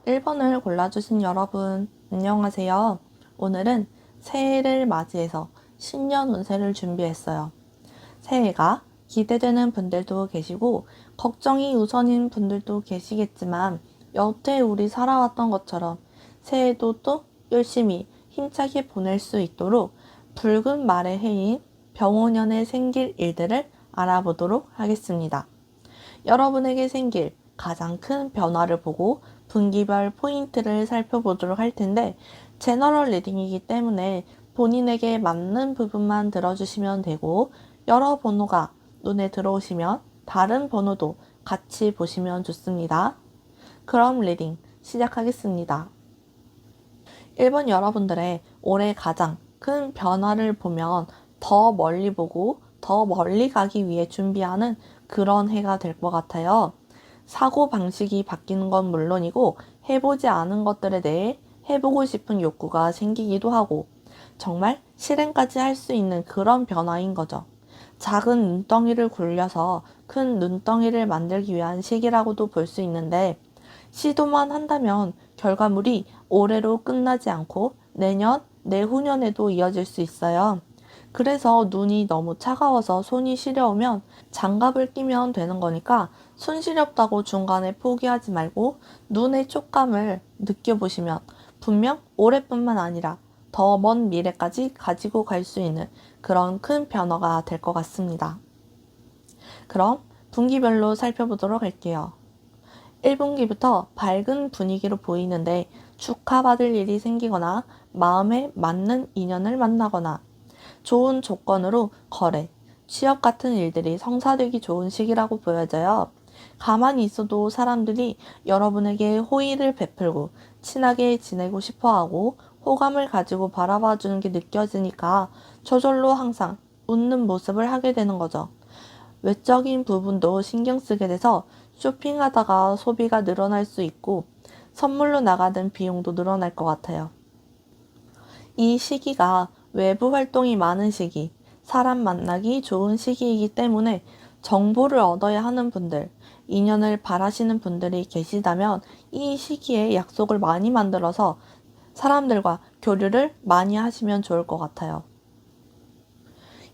1번을 골라주신 여러분, 안녕하세요. 오늘은 새해를 맞이해서 신년 운세를 준비했어요. 새해가 기대되는 분들도 계시고, 걱정이 우선인 분들도 계시겠지만, 여태 우리 살아왔던 것처럼 새해도 또 열심히 힘차게 보낼 수 있도록 붉은 말의 해인 병오년에 생길 일들을 알아보도록 하겠습니다. 여러분에게 생길 가장 큰 변화를 보고 분기별 포인트를 살펴보도록 할 텐데, 제너럴 리딩이기 때문에 본인에게 맞는 부분만 들어주시면 되고, 여러 번호가 눈에 들어오시면 다른 번호도 같이 보시면 좋습니다. 그럼 리딩 시작하겠습니다. 1번 여러분들의 올해 가장 큰 변화를 보면 더 멀리 보고 더 멀리 가기 위해 준비하는 그런 해가 될 것 같아요. 사고 방식이 바뀌는 건 물론이고 해보지 않은 것들에 대해 해보고 싶은 욕구가 생기기도 하고 정말 실행까지 할 수 있는 그런 변화인 거죠. 작은 눈덩이를 굴려서 큰 눈덩이를 만들기 위한 시기라고도 볼 수 있는데, 시도만 한다면 결과물이 올해로 끝나지 않고 내년, 내후년에도 이어질 수 있어요. 그래서 눈이 너무 차가워서 손이 시려우면 장갑을 끼면 되는 거니까 손 시렵다고 중간에 포기하지 말고 눈의 촉감을 느껴보시면 분명 올해뿐만 아니라 더 먼 미래까지 가지고 갈 수 있는 그런 큰 변화가 될 것 같습니다. 그럼 분기별로 살펴보도록 할게요. 1분기부터 밝은 분위기로 보이는데 축하받을 일이 생기거나 마음에 맞는 인연을 만나거나 좋은 조건으로 거래, 취업 같은 일들이 성사되기 좋은 시기라고 보여져요. 가만히 있어도 사람들이 여러분에게 호의를 베풀고 친하게 지내고 싶어하고 호감을 가지고 바라봐 주는 게 느껴지니까 저절로 항상 웃는 모습을 하게 되는 거죠. 외적인 부분도 신경 쓰게 돼서 쇼핑하다가 소비가 늘어날 수 있고 선물로 나가는 비용도 늘어날 것 같아요. 이 시기가 외부 활동이 많은 시기, 사람 만나기 좋은 시기이기 때문에 정보를 얻어야 하는 분들, 인연을 바라시는 분들이 계시다면 이 시기에 약속을 많이 만들어서 사람들과 교류를 많이 하시면 좋을 것 같아요.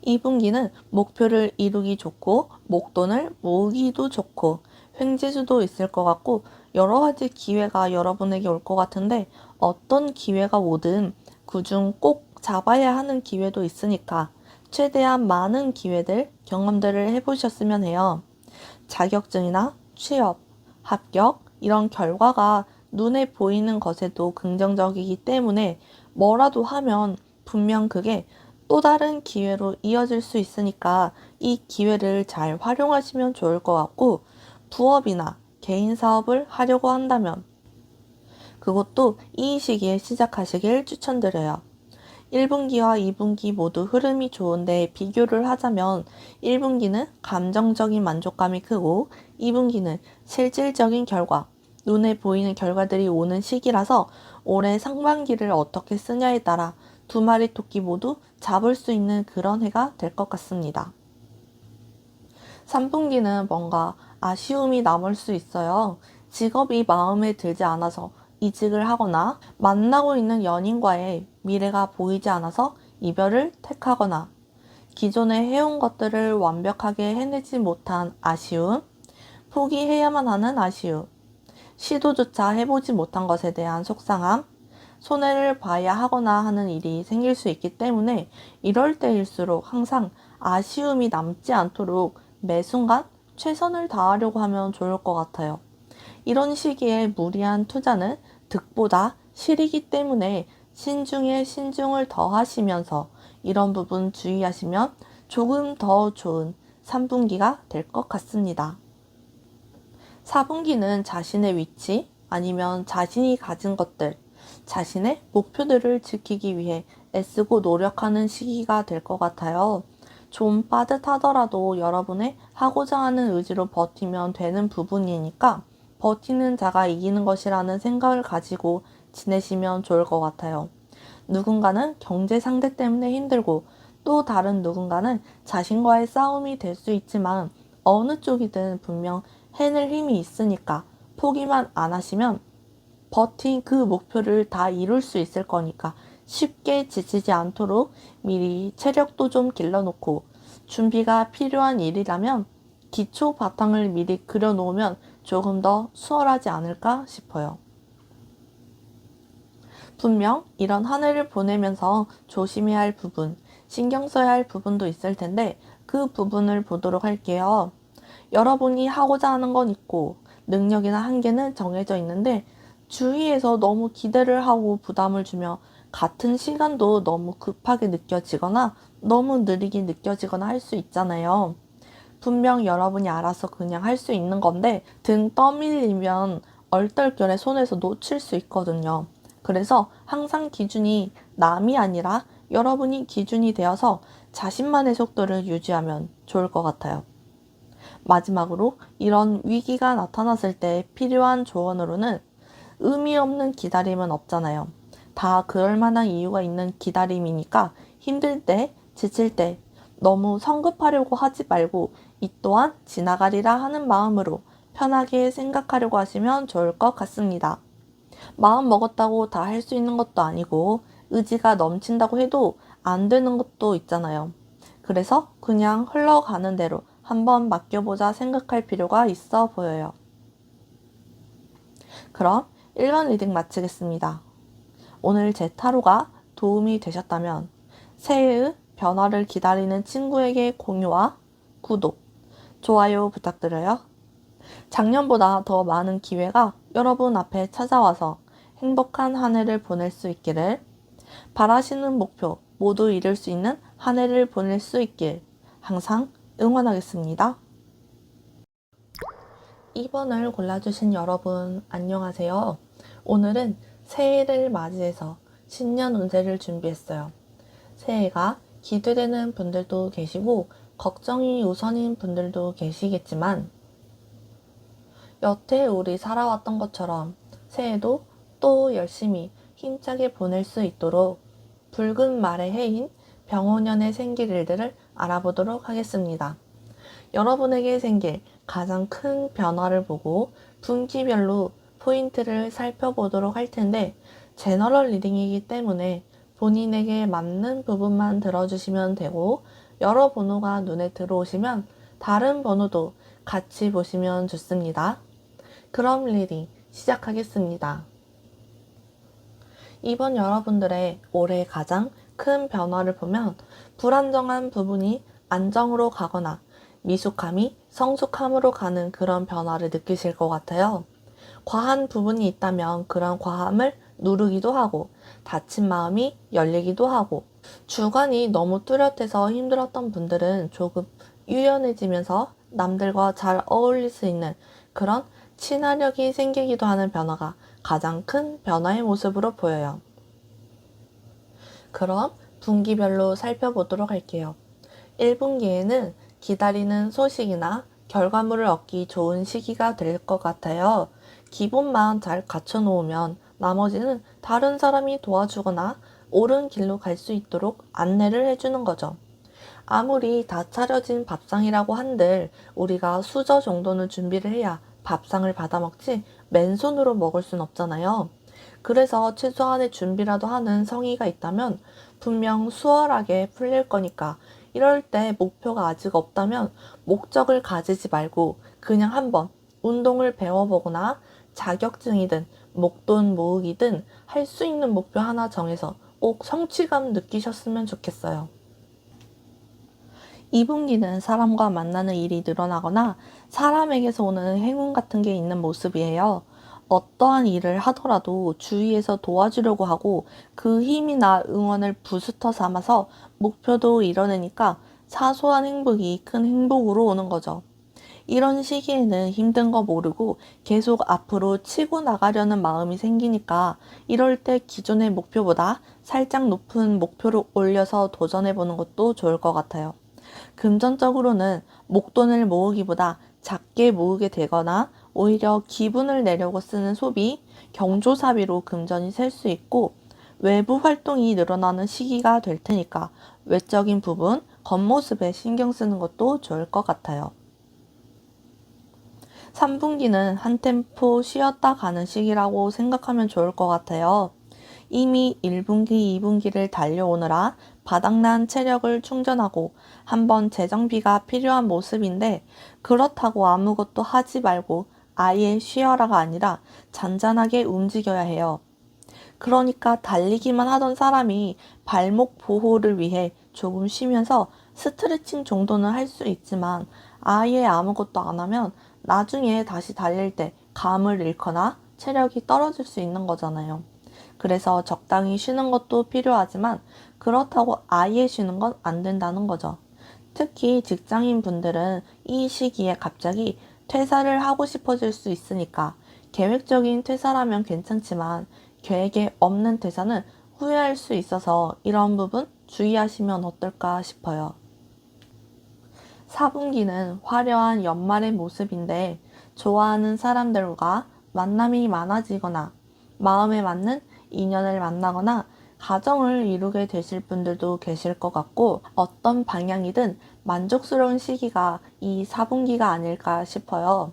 2분기는 목표를 이루기 좋고 목돈을 모으기도 좋고 횡재수도 있을 것 같고 여러 가지 기회가 여러분에게 올 것 같은데, 어떤 기회가 오든 그중 꼭 잡아야 하는 기회도 있으니까 최대한 많은 기회들, 경험들을 해보셨으면 해요. 자격증이나 취업, 합격 이런 결과가 눈에 보이는 것에도 긍정적이기 때문에 뭐라도 하면 분명 그게 또 다른 기회로 이어질 수 있으니까 이 기회를 잘 활용하시면 좋을 것 같고, 부업이나 개인 사업을 하려고 한다면 그것도 이 시기에 시작하시길 추천드려요. 1분기와 2분기 모두 흐름이 좋은데 비교를 하자면 1분기는 감정적인 만족감이 크고 2분기는 실질적인 결과, 눈에 보이는 결과들이 오는 시기라서 올해 상반기를 어떻게 쓰냐에 따라 두 마리 토끼 모두 잡을 수 있는 그런 해가 될 것 같습니다. 3분기는 뭔가 아쉬움이 남을 수 있어요. 직업이 마음에 들지 않아서 이직을 하거나 만나고 있는 연인과의 미래가 보이지 않아서 이별을 택하거나 기존에 해온 것들을 완벽하게 해내지 못한 아쉬움, 포기해야만 하는 아쉬움, 시도조차 해보지 못한 것에 대한 속상함, 손해를 봐야 하거나 하는 일이 생길 수 있기 때문에 이럴 때일수록 항상 아쉬움이 남지 않도록 매 순간 최선을 다하려고 하면 좋을 것 같아요. 이런 시기에 무리한 투자는 득보다 실이기 때문에 신중에 신중을 더하시면서 이런 부분 주의하시면 조금 더 좋은 3분기가 될 것 같습니다. 4분기는 자신의 위치 아니면 자신이 가진 것들, 자신의 목표들을 지키기 위해 애쓰고 노력하는 시기가 될 것 같아요. 좀 빠듯하더라도 여러분의 하고자 하는 의지로 버티면 되는 부분이니까 버티는 자가 이기는 것이라는 생각을 가지고 지내시면 좋을 것 같아요. 누군가는 경제 상대 때문에 힘들고 또 다른 누군가는 자신과의 싸움이 될 수 있지만 어느 쪽이든 분명 해낼 힘이 있으니까 포기만 안 하시면 버틴 그 목표를 다 이룰 수 있을 거니까 쉽게 지치지 않도록 미리 체력도 좀 길러놓고 준비가 필요한 일이라면 기초 바탕을 미리 그려놓으면 조금 더 수월하지 않을까 싶어요. 분명 이런 한 해를 보내면서 조심해야 할 부분, 신경 써야 할 부분도 있을 텐데 그 부분을 보도록 할게요. 여러분이 하고자 하는 건 있고 능력이나 한계는 정해져 있는데 주위에서 너무 기대를 하고 부담을 주며 같은 시간도 너무 급하게 느껴지거나 너무 느리게 느껴지거나 할 수 있잖아요. 분명 여러분이 알아서 그냥 할 수 있는 건데 등 떠밀리면 얼떨결에 손에서 놓칠 수 있거든요. 그래서 항상 기준이 남이 아니라 여러분이 기준이 되어서 자신만의 속도를 유지하면 좋을 것 같아요. 마지막으로 이런 위기가 나타났을 때 필요한 조언으로는 의미 없는 기다림은 없잖아요. 다 그럴 만한 이유가 있는 기다림이니까 힘들 때, 지칠 때 너무 성급하려고 하지 말고 이 또한 지나가리라 하는 마음으로 편하게 생각하려고 하시면 좋을 것 같습니다. 마음 먹었다고 다 할 수 있는 것도 아니고 의지가 넘친다고 해도 안 되는 것도 있잖아요. 그래서 그냥 흘러가는 대로 한번 맡겨보자 생각할 필요가 있어 보여요. 그럼 1번 리딩 마치겠습니다. 오늘 제 타로가 도움이 되셨다면 새해의 변화를 기다리는 친구에게 공유와 구독, 좋아요 부탁드려요. 작년보다 더 많은 기회가 여러분 앞에 찾아와서 행복한 한 해를 보낼 수 있기를, 바라시는 목표 모두 이룰 수 있는 한 해를 보낼 수 있길 항상 응원하겠습니다. 2번을 골라주신 여러분 안녕하세요. 오늘은 새해를 맞이해서 신년 운세를 준비했어요. 새해가 기대되는 분들도 계시고 걱정이 우선인 분들도 계시겠지만 여태 우리 살아왔던 것처럼 새해도 또 열심히 힘차게 보낼 수 있도록 붉은 말의 해인 병호년에 생길 일들을 알아보도록 하겠습니다. 여러분에게 생길 가장 큰 변화를 보고 분기별로 포인트를 살펴보도록 할 텐데 제너럴 리딩이기 때문에 본인에게 맞는 부분만 들어주시면 되고 여러 번호가 눈에 들어오시면 다른 번호도 같이 보시면 좋습니다. 그럼 리딩 시작하겠습니다. 이번 여러분들의 올해 가장 큰 변화를 보면 불안정한 부분이 안정으로 가거나 미숙함이 성숙함으로 가는 그런 변화를 느끼실 것 같아요. 과한 부분이 있다면 그런 과함을 누르기도 하고 닫힌 마음이 열리기도 하고 주관이 너무 뚜렷해서 힘들었던 분들은 조금 유연해지면서 남들과 잘 어울릴 수 있는 그런 친화력이 생기기도 하는 변화가 가장 큰 변화의 모습으로 보여요. 그럼 분기별로 살펴보도록 할게요. 1분기에는 기다리는 소식이나 결과물을 얻기 좋은 시기가 될 것 같아요. 기본만 잘 갖춰놓으면 나머지는 다른 사람이 도와주거나 옳은 길로 갈 수 있도록 안내를 해주는 거죠. 아무리 다 차려진 밥상이라고 한들 우리가 수저 정도는 준비를 해야 밥상을 받아 먹지 맨손으로 먹을 순 없잖아요. 그래서 최소한의 준비라도 하는 성의가 있다면 분명 수월하게 풀릴 거니까 이럴 때 목표가 아직 없다면 목적을 가지지 말고 그냥 한번 운동을 배워보거나 자격증이든 목돈 모으기든 할 수 있는 목표 하나 정해서 꼭 성취감 느끼셨으면 좋겠어요. 2분기는 사람과 만나는 일이 늘어나거나 사람에게서 오는 행운 같은 게 있는 모습이에요. 어떠한 일을 하더라도 주위에서 도와주려고 하고 그 힘이나 응원을 부스터 삼아서 목표도 이뤄내니까 사소한 행복이 큰 행복으로 오는 거죠. 이런 시기에는 힘든 거 모르고 계속 앞으로 치고 나가려는 마음이 생기니까 이럴 때 기존의 목표보다 살짝 높은 목표를 올려서 도전해보는 것도 좋을 것 같아요. 금전적으로는 목돈을 모으기보다 작게 모으게 되거나 오히려 기분을 내려고 쓰는 소비, 경조사비로 금전이 셀 수 있고 외부 활동이 늘어나는 시기가 될 테니까 외적인 부분, 겉모습에 신경 쓰는 것도 좋을 것 같아요. 3분기는 한 템포 쉬었다 가는 시기라고 생각하면 좋을 것 같아요. 이미 1분기, 2분기를 달려오느라 바닥난 체력을 충전하고 한번 재정비가 필요한 모습인데 그렇다고 아무것도 하지 말고 아예 쉬어라가 아니라 잔잔하게 움직여야 해요. 그러니까 달리기만 하던 사람이 발목 보호를 위해 조금 쉬면서 스트레칭 정도는 할 수 있지만 아예 아무것도 안 하면 나중에 다시 달릴 때 감을 잃거나 체력이 떨어질 수 있는 거잖아요. 그래서 적당히 쉬는 것도 필요하지만 그렇다고 아예 쉬는 건 안 된다는 거죠. 특히 직장인 분들은 이 시기에 갑자기 퇴사를 하고 싶어질 수 있으니까 계획적인 퇴사라면 괜찮지만 계획에 없는 퇴사는 후회할 수 있어서 이런 부분 주의하시면 어떨까 싶어요. 4분기는 화려한 연말의 모습인데 좋아하는 사람들과 만남이 많아지거나 마음에 맞는 인연을 만나거나 가정을 이루게 되실 분들도 계실 것 같고 어떤 방향이든 만족스러운 시기가 이 4분기가 아닐까 싶어요.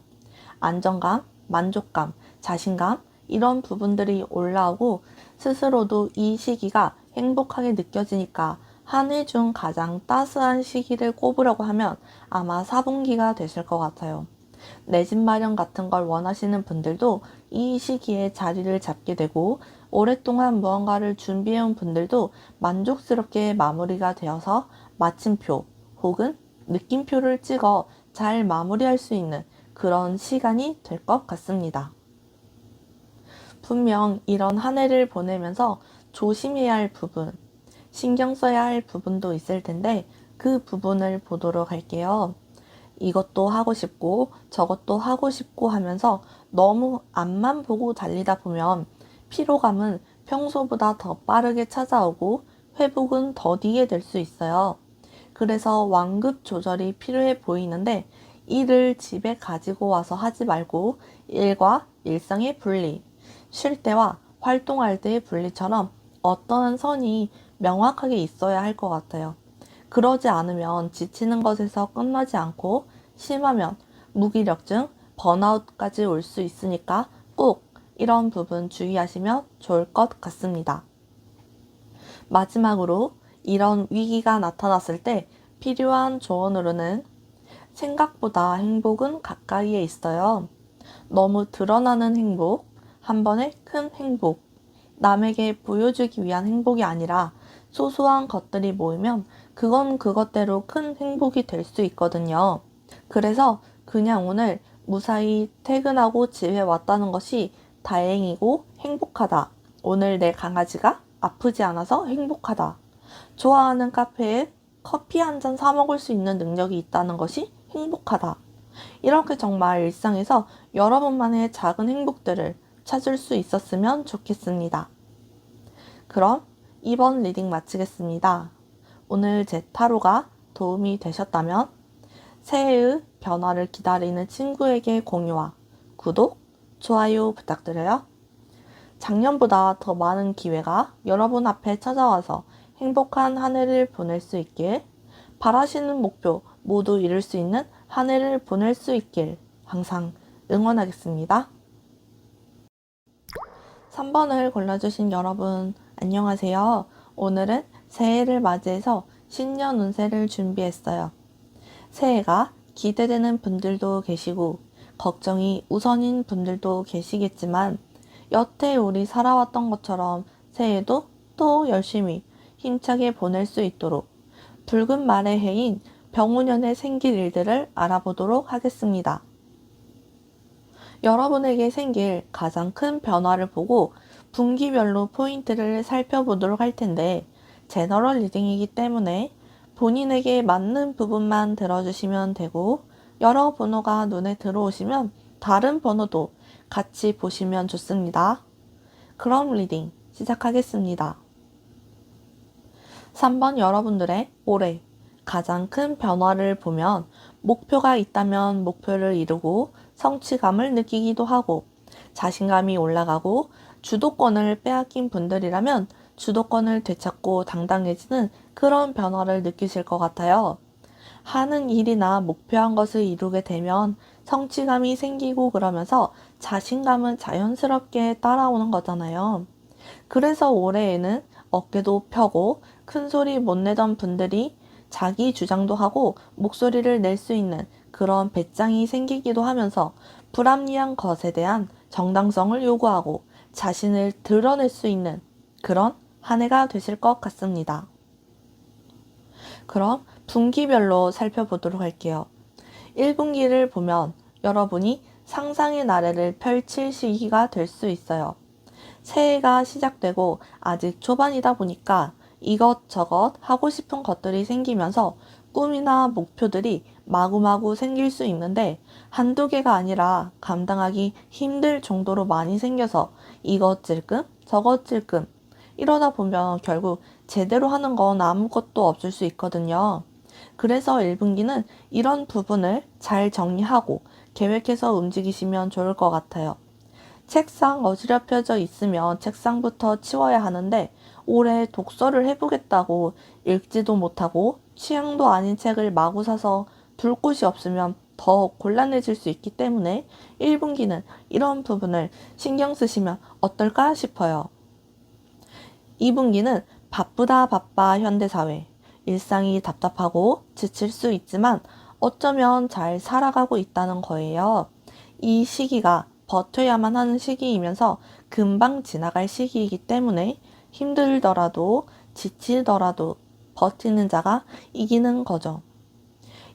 안정감, 만족감, 자신감 이런 부분들이 올라오고 스스로도 이 시기가 행복하게 느껴지니까 한 해 중 가장 따스한 시기를 꼽으려고 하면 아마 4분기가 되실 것 같아요. 내 집 마련 같은 걸 원하시는 분들도 이 시기에 자리를 잡게 되고 오랫동안 무언가를 준비해온 분들도 만족스럽게 마무리가 되어서 마침표 혹은 느낌표를 찍어 잘 마무리할 수 있는 그런 시간이 될 것 같습니다. 분명 이런 한 해를 보내면서 조심해야 할 부분, 신경 써야 할 부분도 있을 텐데 그 부분을 보도록 할게요. 이것도 하고 싶고 저것도 하고 싶고 하면서 너무 앞만 보고 달리다 보면 피로감은 평소보다 더 빠르게 찾아오고 회복은 더디게 될 수 있어요. 그래서 완급 조절이 필요해 보이는데 일을 집에 가지고 와서 하지 말고 일과 일상의 분리, 쉴 때와 활동할 때의 분리처럼 어떠한 선이 명확하게 있어야 할 것 같아요. 그러지 않으면 지치는 것에서 끝나지 않고 심하면 무기력증, 번아웃까지 올 수 있으니까 꼭 이런 부분 주의하시면 좋을 것 같습니다. 마지막으로 이런 위기가 나타났을 때 필요한 조언으로는 생각보다 행복은 가까이에 있어요. 너무 드러나는 행복, 한 번의 큰 행복, 남에게 보여주기 위한 행복이 아니라 소소한 것들이 모이면 그건 그것대로 큰 행복이 될 수 있거든요. 그래서 그냥 오늘 무사히 퇴근하고 집에 왔다는 것이 다행이고 행복하다. 오늘 내 강아지가 아프지 않아서 행복하다. 좋아하는 카페에 커피 한 잔 사 먹을 수 있는 능력이 있다는 것이 행복하다. 이렇게 정말 일상에서 여러분만의 작은 행복들을 찾을 수 있었으면 좋겠습니다. 그럼 이번 리딩 마치겠습니다. 오늘 제 타로가 도움이 되셨다면 새해의 변화를 기다리는 친구에게 공유와 구독, 좋아요 부탁드려요. 작년보다 더 많은 기회가 여러분 앞에 찾아와서 행복한 한 해를 보낼 수 있길, 바라시는 목표 모두 이룰 수 있는 한 해를 보낼 수 있길 항상 응원하겠습니다. 3번을 골라주신 여러분 안녕하세요. 오늘은 새해를 맞이해서 신년 운세를 준비했어요. 새해가 기대되는 분들도 계시고 걱정이 우선인 분들도 계시겠지만 여태 우리 살아왔던 것처럼 새해도 또 열심히 힘차게 보낼 수 있도록 붉은 말의 해인 병오년에 생길 일들을 알아보도록 하겠습니다. 여러분에게 생길 가장 큰 변화를 보고 분기별로 포인트를 살펴보도록 할 텐데 제너럴 리딩이기 때문에 본인에게 맞는 부분만 들어주시면 되고 여러 번호가 눈에 들어오시면 다른 번호도 같이 보시면 좋습니다. 그럼 리딩 시작하겠습니다. 3번 여러분들의 올해 가장 큰 변화를 보면 목표가 있다면 목표를 이루고 성취감을 느끼기도 하고 자신감이 올라가고 주도권을 빼앗긴 분들이라면 주도권을 되찾고 당당해지는 그런 변화를 느끼실 것 같아요. 하는 일이나 목표한 것을 이루게 되면 성취감이 생기고 그러면서 자신감은 자연스럽게 따라오는 거잖아요. 그래서 올해에는 어깨도 펴고 큰 소리 못 내던 분들이 자기 주장도 하고 목소리를 낼 수 있는 그런 배짱이 생기기도 하면서 불합리한 것에 대한 정당성을 요구하고 자신을 드러낼 수 있는 그런 한 해가 되실 것 같습니다. 그럼 분기별로 살펴보도록 할게요. 1분기를 보면 여러분이 상상의 나래를 펼칠 시기가 될 수 있어요. 새해가 시작되고 아직 초반이다 보니까 이것저것 하고 싶은 것들이 생기면서 꿈이나 목표들이 마구마구 생길 수 있는데 한두 개가 아니라 감당하기 힘들 정도로 많이 생겨서 이것 찔끔 저것 찔끔 이러다 보면 결국 제대로 하는 건 아무것도 없을 수 있거든요. 그래서 1분기는 이런 부분을 잘 정리하고 계획해서 움직이시면 좋을 것 같아요. 책상 어지럽혀져 있으면 책상부터 치워야 하는데 올해 독서를 해보겠다고 읽지도 못하고 취향도 아닌 책을 마구 사서 둘 곳이 없으면 더 곤란해질 수 있기 때문에 1분기는 이런 부분을 신경 쓰시면 어떨까 싶어요. 2분기는 바쁘다 바빠 현대사회. 일상이 답답하고 지칠 수 있지만 어쩌면 잘 살아가고 있다는 거예요. 이 시기가 버텨야만 하는 시기이면서 금방 지나갈 시기이기 때문에 힘들더라도 지치더라도 버티는 자가 이기는 거죠.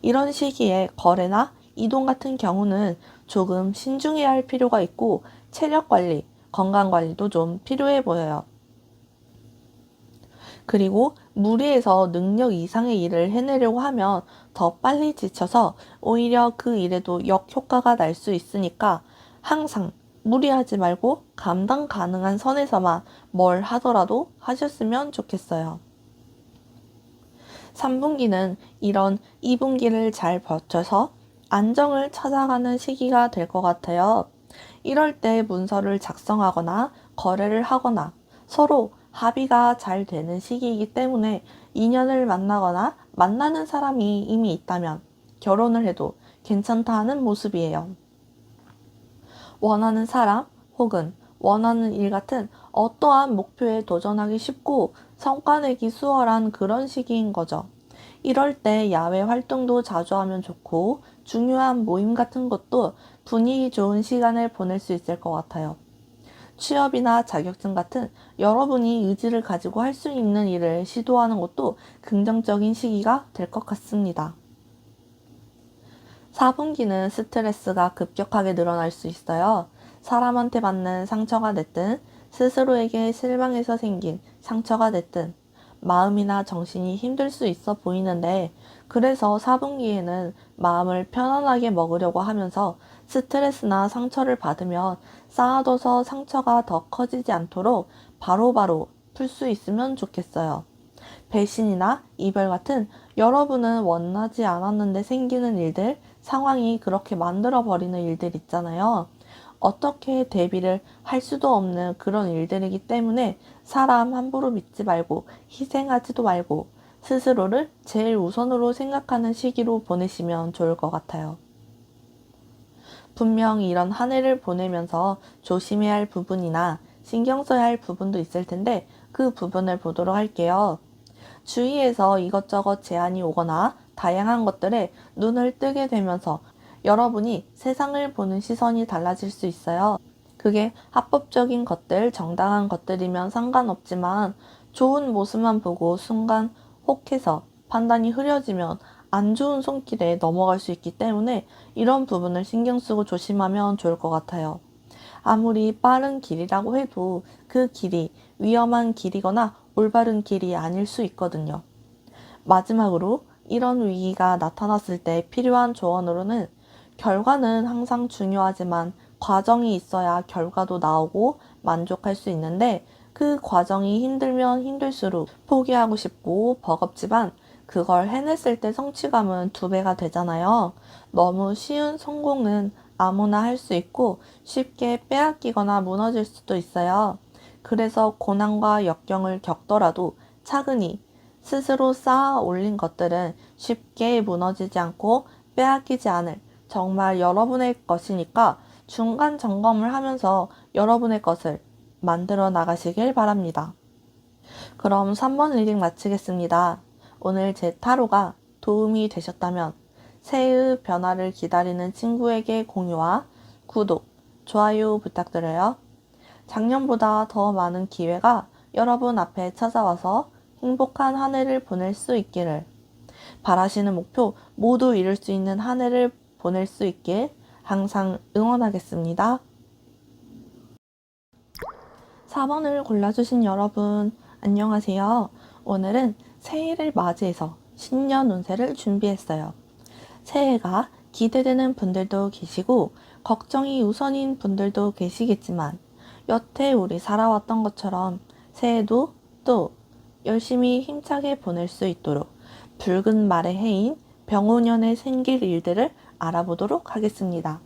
이런 시기에 거래나 이동 같은 경우는 조금 신중해야 할 필요가 있고 체력 관리, 건강 관리도 좀 필요해 보여요. 그리고 무리해서 능력 이상의 일을 해내려고 하면 더 빨리 지쳐서 오히려 그 일에도 역효과가 날 수 있으니까 항상 무리하지 말고 감당 가능한 선에서만 뭘 하더라도 하셨으면 좋겠어요. 3분기는 이런 2분기를 잘 버텨서 안정을 찾아가는 시기가 될 것 같아요. 이럴 때 문서를 작성하거나 거래를 하거나 서로 합의가 잘 되는 시기이기 때문에 인연을 만나거나 만나는 사람이 이미 있다면 결혼을 해도 괜찮다는 모습이에요. 원하는 사람 혹은 원하는 일 같은 어떠한 목표에 도전하기 쉽고 성과 내기 수월한 그런 시기인 거죠. 이럴 때 야외 활동도 자주 하면 좋고 중요한 모임 같은 것도 분위기 좋은 시간을 보낼 수 있을 것 같아요. 취업이나 자격증 같은 여러분이 의지를 가지고 할 수 있는 일을 시도하는 것도 긍정적인 시기가 될 것 같습니다. 4분기는 스트레스가 급격하게 늘어날 수 있어요. 사람한테 받는 상처가 됐든 스스로에게 실망해서 생긴 상처가 됐든 마음이나 정신이 힘들 수 있어 보이는데 그래서 4분기에는 마음을 편안하게 먹으려고 하면서 스트레스나 상처를 받으면 쌓아둬서 상처가 더 커지지 않도록 바로바로 풀 수 있으면 좋겠어요. 배신이나 이별 같은 여러분은 원하지 않았는데 생기는 일들, 상황이 그렇게 만들어버리는 일들 있잖아요. 어떻게 대비를 할 수도 없는 그런 일들이기 때문에 사람 함부로 믿지 말고 희생하지도 말고 스스로를 제일 우선으로 생각하는 시기로 보내시면 좋을 것 같아요. 분명 이런 한 해를 보내면서 조심해야 할 부분이나 신경 써야 할 부분도 있을 텐데 그 부분을 보도록 할게요. 주위에서 이것저것 제안이 오거나 다양한 것들에 눈을 뜨게 되면서 여러분이 세상을 보는 시선이 달라질 수 있어요. 그게 합법적인 것들, 정당한 것들이면 상관없지만 좋은 모습만 보고 순간 혹해서 판단이 흐려지면 안 좋은 손길에 넘어갈 수 있기 때문에 이런 부분을 신경 쓰고 조심하면 좋을 것 같아요. 아무리 빠른 길이라고 해도 그 길이 위험한 길이거나 올바른 길이 아닐 수 있거든요. 마지막으로 이런 위기가 나타났을 때 필요한 조언으로는 결과는 항상 중요하지만 과정이 있어야 결과도 나오고 만족할 수 있는데 그 과정이 힘들면 힘들수록 포기하고 싶고 버겁지만 그걸 해냈을 때 성취감은 2배가 되잖아요. 너무 쉬운 성공은 아무나 할 수 있고 쉽게 빼앗기거나 무너질 수도 있어요. 그래서 고난과 역경을 겪더라도 차근히 스스로 쌓아 올린 것들은 쉽게 무너지지 않고 빼앗기지 않을 정말 여러분의 것이니까 중간 점검을 하면서 여러분의 것을 만들어 나가시길 바랍니다. 그럼 3번 리딩 마치겠습니다. 오늘 제 타로가 도움이 되셨다면 새해의 변화를 기다리는 친구에게 공유와 구독, 좋아요 부탁드려요. 작년보다 더 많은 기회가 여러분 앞에 찾아와서 행복한 한 해를 보낼 수 있기를, 바라시는 목표 모두 이룰 수 있는 한 해를 보낼 수 있길 항상 응원하겠습니다. 4번을 골라주신 여러분, 안녕하세요. 오늘은 새해를 맞이해서 신년 운세를 준비했어요. 새해가 기대되는 분들도 계시고 걱정이 우선인 분들도 계시겠지만 여태 우리 살아왔던 것처럼 새해도 또 열심히 힘차게 보낼 수 있도록 붉은 말의 해인 병오년에 생길 일들을 알아보도록 하겠습니다.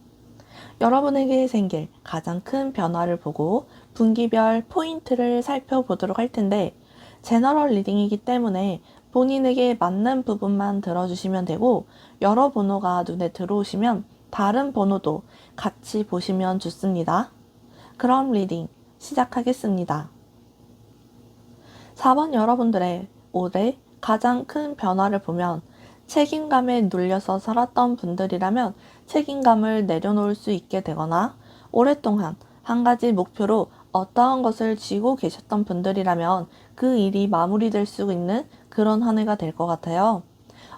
여러분에게 생길 가장 큰 변화를 보고 분기별 포인트를 살펴보도록 할 텐데, 제너럴 리딩이기 때문에 본인에게 맞는 부분만 들어주시면 되고, 여러 번호가 눈에 들어오시면 다른 번호도 같이 보시면 좋습니다. 그럼 리딩 시작하겠습니다. 4번 여러분들의 올해 가장 큰 변화를 보면, 책임감에 눌려서 살았던 분들이라면 책임감을 내려놓을 수 있게 되거나, 오랫동안 한 가지 목표로 어떠한 것을 쥐고 계셨던 분들이라면 그 일이 마무리될 수 있는 그런 한 해가 될 것 같아요.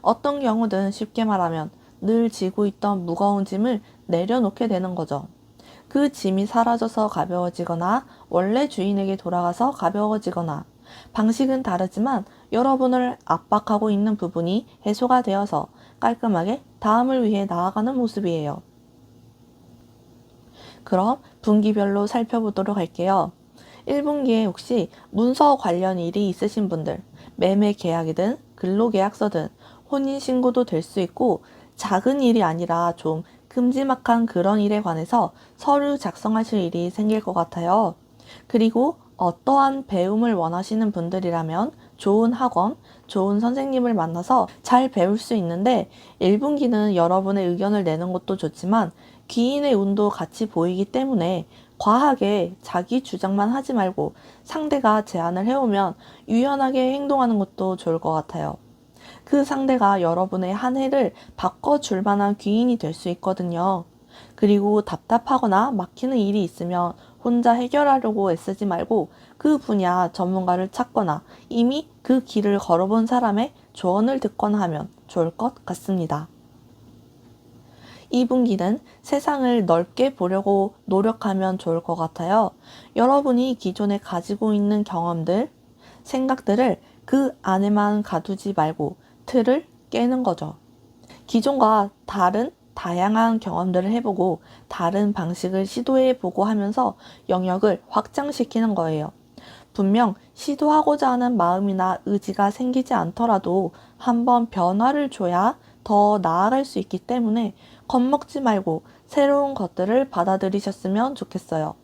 어떤 경우든 쉽게 말하면 늘 지고 있던 무거운 짐을 내려놓게 되는 거죠. 그 짐이 사라져서 가벼워지거나 원래 주인에게 돌아가서 가벼워지거나, 방식은 다르지만 여러분을 압박하고 있는 부분이 해소가 되어서 깔끔하게 다음을 위해 나아가는 모습이에요. 그럼 분기별로 살펴보도록 할게요. 1분기에 혹시 문서 관련 일이 있으신 분들, 매매 계약이든 근로계약서든 혼인신고도 될 수 있고, 작은 일이 아니라 좀 큼지막한 그런 일에 관해서 서류 작성하실 일이 생길 것 같아요. 그리고 어떠한 배움을 원하시는 분들이라면 좋은 학원, 좋은 선생님을 만나서 잘 배울 수 있는데, 1분기는 여러분의 의견을 내는 것도 좋지만 귀인의 운도 같이 보이기 때문에 과하게 자기 주장만 하지 말고 상대가 제안을 해오면 유연하게 행동하는 것도 좋을 것 같아요. 그 상대가 여러분의 한 해를 바꿔줄 만한 귀인이 될 수 있거든요. 그리고 답답하거나 막히는 일이 있으면 혼자 해결하려고 애쓰지 말고 그 분야 전문가를 찾거나 이미 그 길을 걸어본 사람의 조언을 듣거나 하면 좋을 것 같습니다. 2분기는 세상을 넓게 보려고 노력하면 좋을 것 같아요. 여러분이 기존에 가지고 있는 경험들, 생각들을 그 안에만 가두지 말고 틀을 깨는 거죠. 기존과 다른 다양한 경험들을 해보고 다른 방식을 시도해보고 하면서 영역을 확장시키는 거예요. 분명 시도하고자 하는 마음이나 의지가 생기지 않더라도 한번 변화를 줘야 더 나아갈 수 있기 때문에 겁먹지 말고 새로운 것들을 받아들이셨으면 좋겠어요.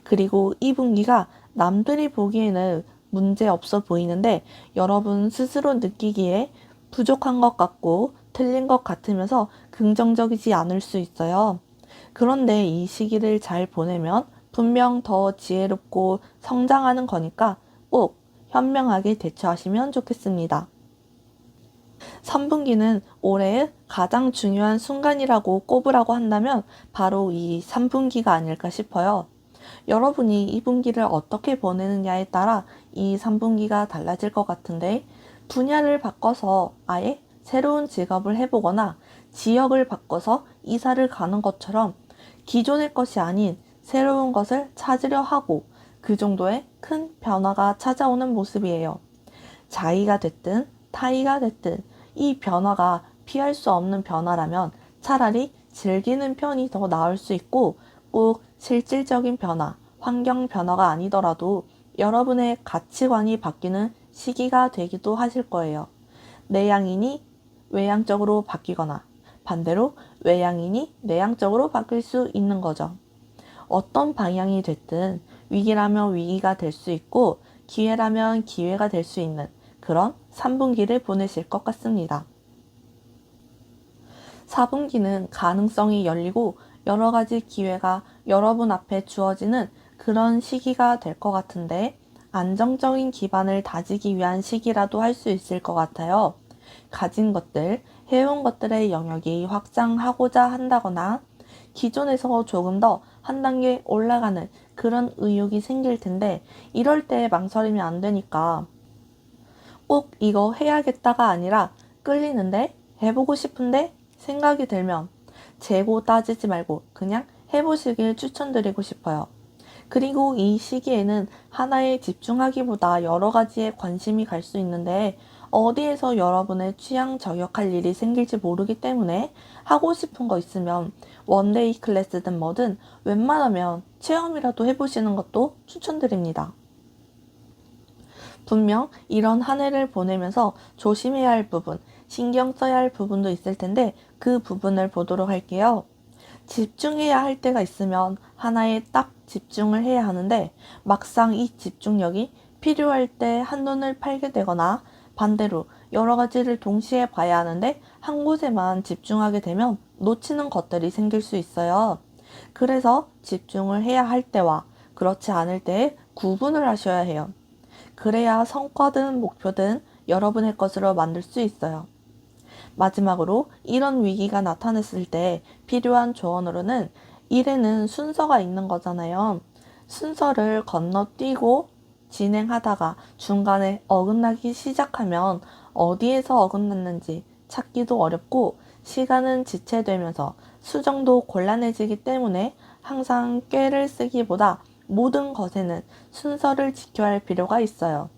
그리고 2분기가 남들이 보기에는 문제 없어 보이는데 여러분 스스로 느끼기에 부족한 것 같고 틀린 것 같으면서 긍정적이지 않을 수 있어요. 그런데 이 시기를 잘 보내면 분명 더 지혜롭고 성장하는 거니까 꼭 현명하게 대처하시면 좋겠습니다. 3분기는 올해의 가장 중요한 순간이라고 꼽으라고 한다면 바로 이 3분기가 아닐까 싶어요. 여러분이 2분기를 어떻게 보내느냐에 따라 이 3분기가 달라질 것 같은데, 분야를 바꿔서 아예 새로운 직업을 해보거나 지역을 바꿔서 이사를 가는 것처럼 기존의 것이 아닌 새로운 것을 찾으려 하고 그 정도의 큰 변화가 찾아오는 모습이에요. 자의가 됐든 타의가 됐든 이 변화가 피할 수 없는 변화라면 차라리 즐기는 편이 더 나을 수 있고, 꼭 실질적인 변화, 환경 변화가 아니더라도 여러분의 가치관이 바뀌는 시기가 되기도 하실 거예요. 내향인이 외향적으로 바뀌거나 반대로 외향인이 내향적으로 바뀔 수 있는 거죠. 어떤 방향이 됐든 위기라면 위기가 될 수 있고 기회라면 기회가 될 수 있는 그런 3분기를 보내실 것 같습니다. 4분기는 가능성이 열리고 여러 가지 기회가 여러분 앞에 주어지는 그런 시기가 될 것 같은데 안정적인 기반을 다지기 위한 시기라도 할 수 있을 것 같아요. 가진 것들, 해온 것들의 영역이 확장하고자 한다거나 기존에서 조금 더 한 단계 올라가는 그런 의욕이 생길 텐데 이럴 때 망설이면 안 되니까 꼭 이거 해야겠다가 아니라 끌리는데 해보고 싶은데 생각이 들면 재고 따지지 말고 그냥 해보시길 추천드리고 싶어요. 그리고 이 시기에는 하나에 집중하기보다 여러 가지에 관심이 갈 수 있는데 어디에서 여러분의 취향 저격할 일이 생길지 모르기 때문에 하고 싶은 거 있으면 원데이 클래스든 뭐든 웬만하면 체험이라도 해보시는 것도 추천드립니다. 분명 이런 한 해를 보내면서 조심해야 할 부분, 신경 써야 할 부분도 있을 텐데 그 부분을 보도록 할게요. 집중해야 할 때가 있으면 하나에 딱 집중을 해야 하는데 막상 이 집중력이 필요할 때 한눈을 팔게 되거나 반대로 여러 가지를 동시에 봐야 하는데 한 곳에만 집중하게 되면 놓치는 것들이 생길 수 있어요. 그래서 집중을 해야 할 때와 그렇지 않을 때에 구분을 하셔야 해요. 그래야 성과든 목표든 여러분의 것으로 만들 수 있어요. 마지막으로 이런 위기가 나타났을 때 필요한 조언으로는 일에는 순서가 있는 거잖아요. 순서를 건너뛰고 진행하다가 중간에 어긋나기 시작하면 어디에서 어긋났는지 찾기도 어렵고 시간은 지체되면서 수정도 곤란해지기 때문에 항상 꾀를 쓰기보다 모든 것에는 순서를 지켜야 할 필요가 있어요.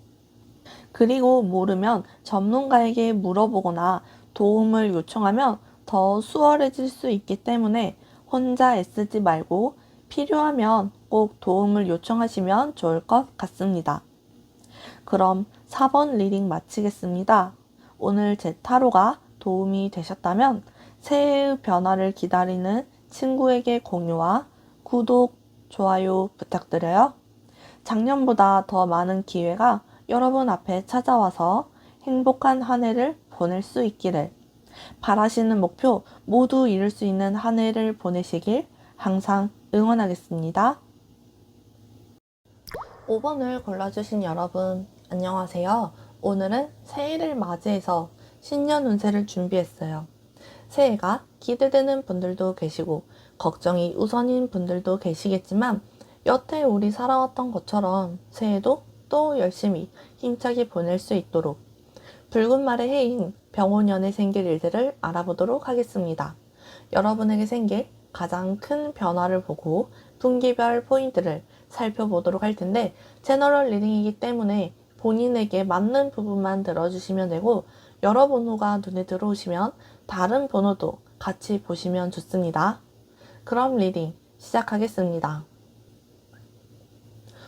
그리고 모르면 전문가에게 물어보거나 도움을 요청하면 더 수월해질 수 있기 때문에 혼자 애쓰지 말고 필요하면 꼭 도움을 요청하시면 좋을 것 같습니다. 그럼 4번 리딩 마치겠습니다. 오늘 제 타로가 도움이 되셨다면 새해의 변화를 기다리는 친구에게 공유와 구독, 좋아요 부탁드려요. 작년보다 더 많은 기회가 여러분 앞에 찾아와서 행복한 한 해를 보낼 수 있기를, 바라시는 목표 모두 이룰 수 있는 한 해를 보내시길 항상 응원하겠습니다. 5번을 골라주신 여러분, 안녕하세요. 오늘은 새해를 맞이해서 신년 운세를 준비했어요. 새해가 기대되는 분들도 계시고 걱정이 우선인 분들도 계시겠지만 여태 우리 살아왔던 것처럼 새해도 또 열심히 힘차게 보낼 수 있도록 붉은 말의 해인 병오년에 생길 일들을 알아보도록 하겠습니다. 여러분에게 생길 가장 큰 변화를 보고 분기별 포인트를 살펴보도록 할 텐데 제너럴 리딩이기 때문에 본인에게 맞는 부분만 들어주시면 되고 여러 번호가 눈에 들어오시면 다른 번호도 같이 보시면 좋습니다. 그럼 리딩 시작하겠습니다.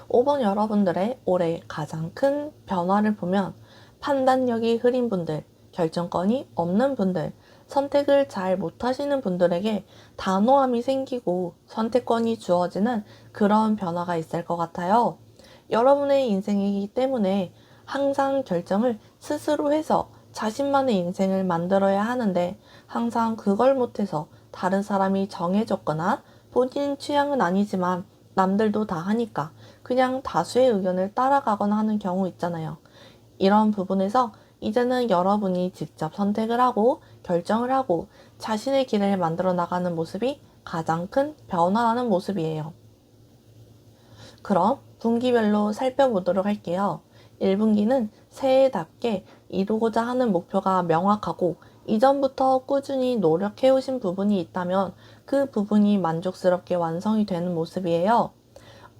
5번 여러분들의 올해 가장 큰 변화를 보면 판단력이 흐린 분들, 결정권이 없는 분들, 선택을 잘 못하시는 분들에게 단호함이 생기고 선택권이 주어지는 그런 변화가 있을 것 같아요. 여러분의 인생이기 때문에 항상 결정을 스스로 해서 자신만의 인생을 만들어야 하는데 항상 그걸 못해서 다른 사람이 정해줬거나 본인 취향은 아니지만 남들도 다 하니까 그냥 다수의 의견을 따라가거나 하는 경우 있잖아요. 이런 부분에서 이제는 여러분이 직접 선택을 하고 결정을 하고 자신의 길을 만들어 나가는 모습이 가장 큰 변화라는 모습이에요. 그럼 분기별로 살펴보도록 할게요. 1분기는 새해답게 이루고자 하는 목표가 명확하고 이전부터 꾸준히 노력해오신 부분이 있다면 그 부분이 만족스럽게 완성이 되는 모습이에요.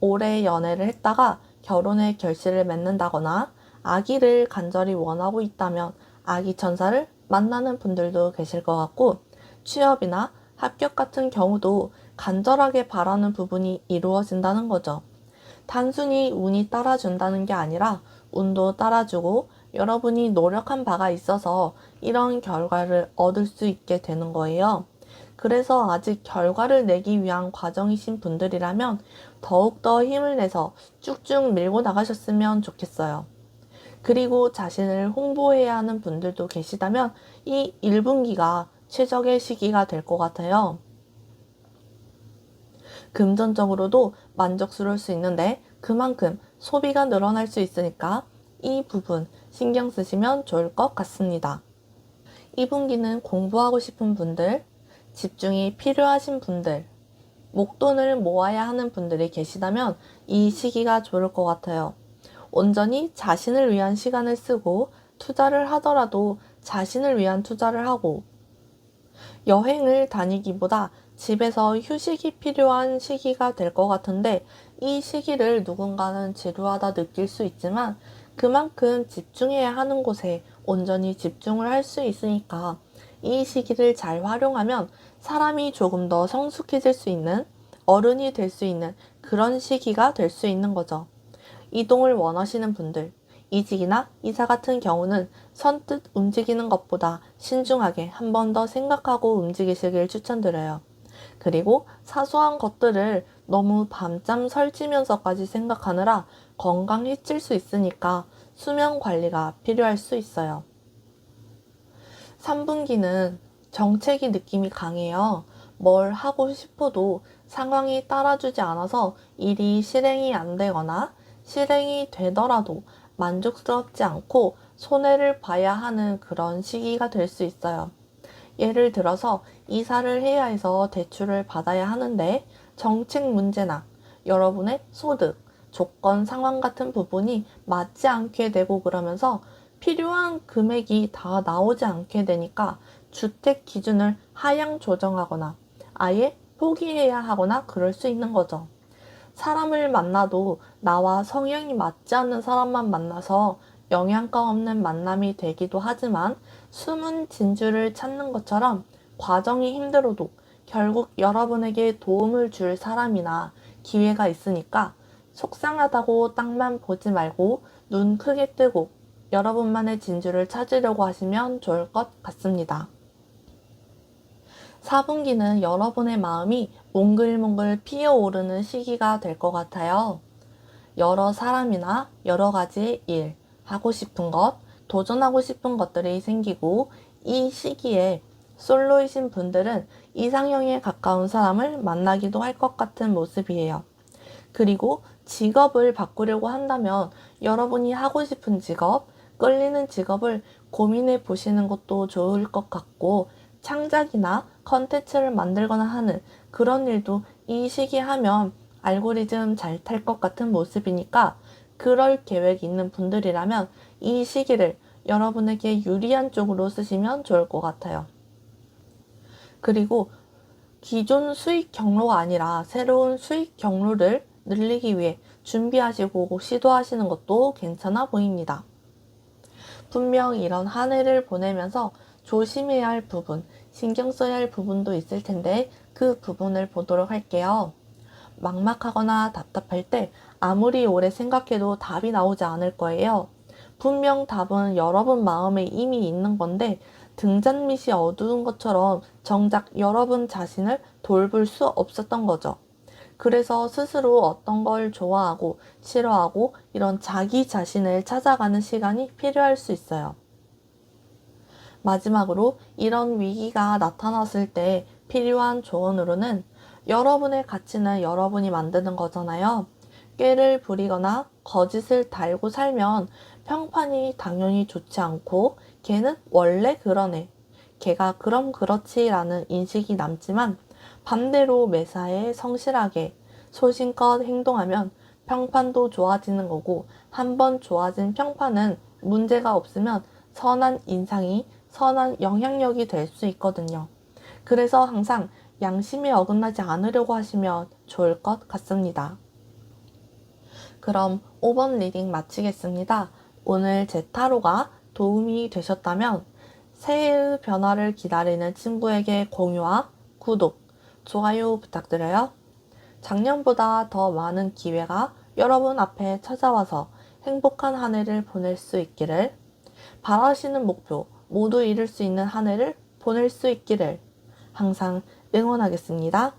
올해 연애를 했다가 결혼의 결실을 맺는다거나 아기를 간절히 원하고 있다면 아기 천사를 만나는 분들도 계실 것 같고 취업이나 합격 같은 경우도 간절하게 바라는 부분이 이루어진다는 거죠. 단순히 운이 따라준다는 게 아니라 운도 따라주고 여러분이 노력한 바가 있어서 이런 결과를 얻을 수 있게 되는 거예요. 그래서 아직 결과를 내기 위한 과정이신 분들이라면 더욱더 힘을 내서 쭉쭉 밀고 나가셨으면 좋겠어요. 그리고 자신을 홍보해야 하는 분들도 계시다면 이 1분기가 최적의 시기가 될 것 같아요. 금전적으로도 만족스러울 수 있는데 그만큼 소비가 늘어날 수 있으니까 이 부분 신경 쓰시면 좋을 것 같습니다. 이 분기는 공부하고 싶은 분들, 집중이 필요하신 분들, 목돈을 모아야 하는 분들이 계시다면 이 시기가 좋을 것 같아요. 온전히 자신을 위한 시간을 쓰고 투자를 하더라도 자신을 위한 투자를 하고 여행을 다니기보다 집에서 휴식이 필요한 시기가 될 것 같은데 이 시기를 누군가는 지루하다 느낄 수 있지만 그만큼 집중해야 하는 곳에 온전히 집중을 할 수 있으니까 이 시기를 잘 활용하면 사람이 조금 더 성숙해질 수 있는 어른이 될 수 있는 그런 시기가 될 수 있는 거죠. 이동을 원하시는 분들, 이직이나 이사 같은 경우는 선뜻 움직이는 것보다 신중하게 한 번 더 생각하고 움직이시길 추천드려요. 그리고 사소한 것들을 너무 밤잠 설치면서까지 생각하느라 건강이 찔 수 있으니까 수면 관리가 필요할 수 있어요. 3분기는 정체기 느낌이 강해요. 뭘 하고 싶어도 상황이 따라주지 않아서 일이 실행이 안 되거나 실행이 되더라도 만족스럽지 않고 손해를 봐야 하는 그런 시기가 될 수 있어요. 예를 들어서 이사를 해야 해서 대출을 받아야 하는데 정책 문제나 여러분의 소득, 조건, 상황 같은 부분이 맞지 않게 되고 그러면서 필요한 금액이 다 나오지 않게 되니까 주택 기준을 하향 조정하거나 아예 포기해야 하거나 그럴 수 있는 거죠. 사람을 만나도 나와 성향이 맞지 않는 사람만 만나서 영양가 없는 만남이 되기도 하지만 숨은 진주를 찾는 것처럼 과정이 힘들어도 결국 여러분에게 도움을 줄 사람이나 기회가 있으니까 속상하다고 땅만 보지 말고 눈 크게 뜨고 여러분만의 진주를 찾으려고 하시면 좋을 것 같습니다. 4분기는 여러분의 마음이 몽글몽글 피어오르는 시기가 될 것 같아요. 여러 사람이나 여러 가지 일, 하고 싶은 것, 도전하고 싶은 것들이 생기고 이 시기에 솔로이신 분들은 이상형에 가까운 사람을 만나기도 할 것 같은 모습이에요. 그리고 직업을 바꾸려고 한다면 여러분이 하고 싶은 직업, 끌리는 직업을 고민해 보시는 것도 좋을 것 같고 창작이나 컨텐츠를 만들거나 하는 그런 일도 이 시기 하면 알고리즘 잘 탈 것 같은 모습이니까 그럴 계획이 있는 분들이라면 이 시기를 여러분에게 유리한 쪽으로 쓰시면 좋을 것 같아요. 그리고 기존 수익 경로가 아니라 새로운 수익 경로를 늘리기 위해 준비하시고 시도하시는 것도 괜찮아 보입니다. 분명 이런 한 해를 보내면서 조심해야 할 부분, 신경 써야 할 부분도 있을 텐데 그 부분을 보도록 할게요. 막막하거나 답답할 때 아무리 오래 생각해도 답이 나오지 않을 거예요. 분명 답은 여러분 마음에 이미 있는 건데 등잔밑이 어두운 것처럼 정작 여러분 자신을 돌볼 수 없었던 거죠. 그래서 스스로 어떤 걸 좋아하고 싫어하고 이런 자기 자신을 찾아가는 시간이 필요할 수 있어요. 마지막으로 이런 위기가 나타났을 때 필요한 조언으로는 여러분의 가치는 여러분이 만드는 거잖아요. 꾀를 부리거나 거짓을 달고 살면 평판이 당연히 좋지 않고 걔는 원래 그러네. 걔가 그럼 그렇지라는 인식이 남지만 반대로 매사에 성실하게 소신껏 행동하면 평판도 좋아지는 거고 한번 좋아진 평판은 문제가 없으면 선한 인상이 선한 영향력이 될 수 있거든요. 그래서 항상 양심에 어긋나지 않으려고 하시면 좋을 것 같습니다. 그럼 5번 리딩 마치겠습니다. 오늘 제 타로가 도움이 되셨다면 새해의 변화를 기다리는 친구에게 공유와 구독, 좋아요 부탁드려요. 작년보다 더 많은 기회가 여러분 앞에 찾아와서 행복한 한 해를 보낼 수 있기를, 바라시는 목표 모두 이룰 수 있는 한 해를 보낼 수 있기를 항상 응원하겠습니다.